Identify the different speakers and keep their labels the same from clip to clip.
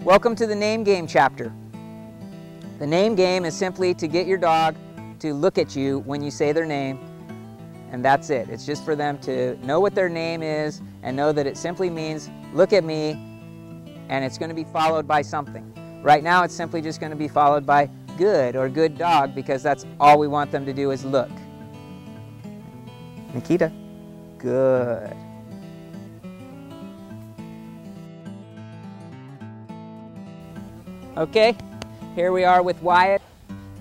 Speaker 1: Welcome to the name game chapter. The name game is simply to get your dog to look at you when you say their name, and that's it. It's just for them to know what their name is and know that it simply means look at me, and it's going to be followed by something. Right now it's simply just going to be followed by good or good dog, because that's all we want them to do is look. Nikita, good. Okay, here we are with Wyatt.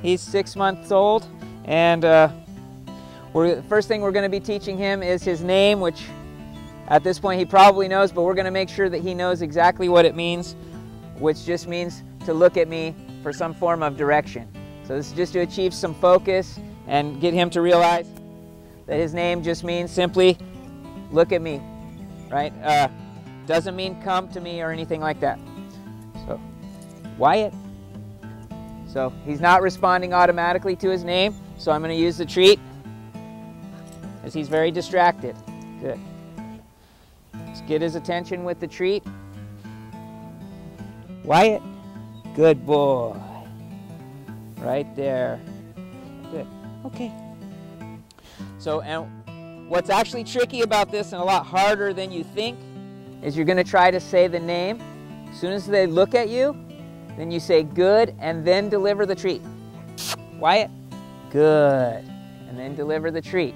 Speaker 1: He's 6 months old, and the first thing we're going to be teaching him is his name, which at this point he probably knows, but we're going to make sure that he knows exactly what it means, which just means to look at me for some form of direction. So this is just to achieve some focus and get him to realize that his name just means simply look at me, right? Doesn't mean come to me or anything like that. So Wyatt. So he's not responding automatically to his name, so I'm going to use the treat as he's very distracted. Good. Let's get his attention with the treat. Wyatt, good boy. Right there. Good. Okay. So, and what's actually tricky about this and a lot harder than you think is you're going to try to say the name. As soon as they look at you, then you say good and then deliver the treat. Wyatt, good. And then deliver the treat.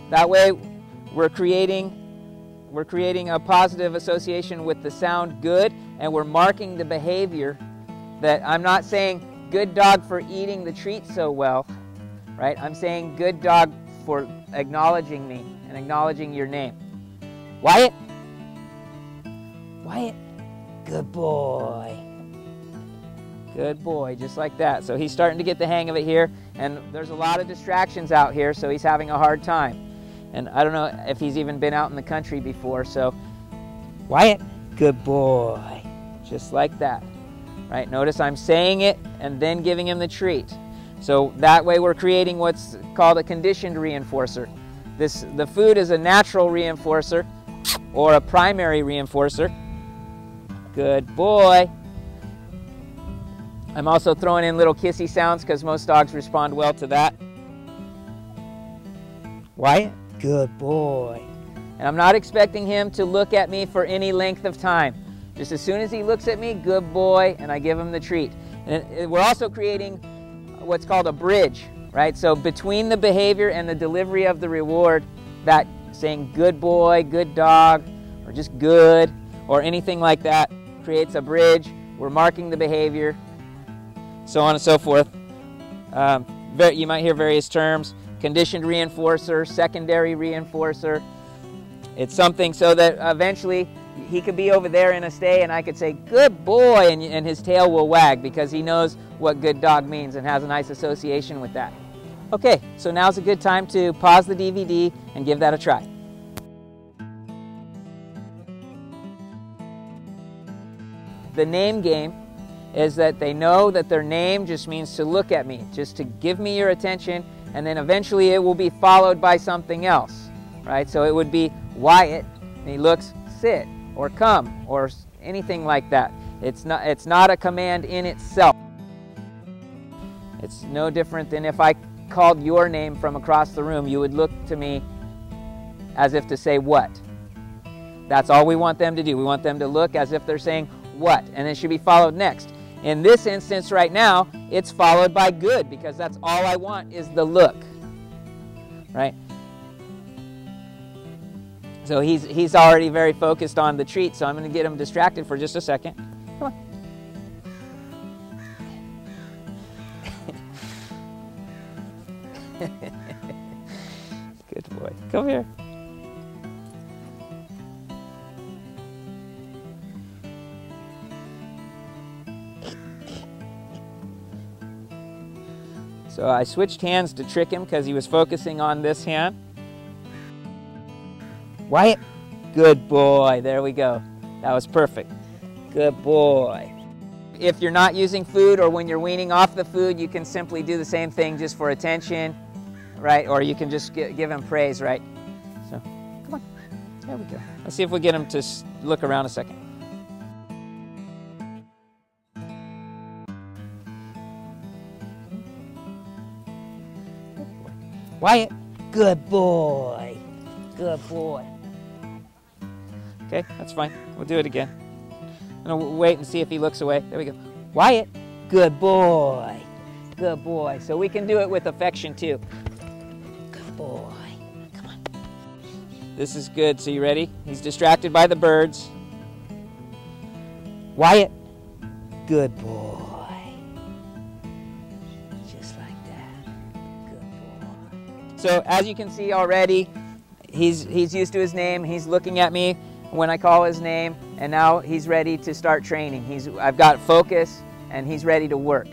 Speaker 1: That way we're creating a positive association with the sound good, and we're marking the behavior that I'm not saying good dog for eating the treat so well, right? I'm saying good dog for acknowledging me and acknowledging your name. Wyatt, Wyatt, good boy. Good boy, just like that. So he's starting to get the hang of it here, and there's a lot of distractions out here, so he's having a hard time. And I don't know if he's even been out in the country before, so Wyatt, good boy. Just like that, right? Notice I'm saying it and then giving him the treat. So that way we're creating what's called a conditioned reinforcer. The food is a natural reinforcer or a primary reinforcer. Good boy. I'm also throwing in little kissy sounds because most dogs respond well to that. Wyatt, good boy. And I'm not expecting him to look at me for any length of time. Just as soon as he looks at me, good boy, and I give him the treat. And we're also creating what's called a bridge, right? So between the behavior and the delivery of the reward, that saying good boy, good dog, or just good, or anything like that creates a bridge. We're marking the behavior, so on and so forth. You might hear various terms: conditioned reinforcer, secondary reinforcer. It's something so that eventually he could be over there in a stay and I could say, good boy, and his tail will wag because he knows what good dog means and has a nice association with that. Okay, so now's a good time to pause the DVD and give that a try. The name game is that they know that their name just means to look at me, just to give me your attention, and then eventually it will be followed by something else, right? So it would be Wyatt, and he looks, sit, or come, or anything like that. It's not a command in itself. It's no different than if I called your name from across the room, you would look to me as if to say what. That's all we want them to do. We want them to look as if they're saying what, and it should be followed next. In this instance right now, it's followed by good, because that's all I want is the look, right? So he's already very focused on the treat, so I'm going to get him distracted for just a second. Come on. Good boy. Come here. So I switched hands to trick him because he was focusing on this hand. Wyatt, good boy. There we go. That was perfect. Good boy. If you're not using food or when you're weaning off the food, you can simply do the same thing just for attention, right? Or you can just give him praise, right? So, come on. There we go. Let's see if we get him to look around a second. Wyatt, good boy. Good boy. Okay, that's fine. We'll do it again. I'm gonna wait and see if he looks away. There we go. Wyatt, good boy. Good boy. So we can do it with affection too. Good boy. Come on. This is good. So you ready? He's distracted by the birds. Wyatt, good boy. Just like that. Good boy. So as you can see already, he's used to his name. He's looking at me when I call his name, and now he's ready to start training. I've got focus, and he's ready to work.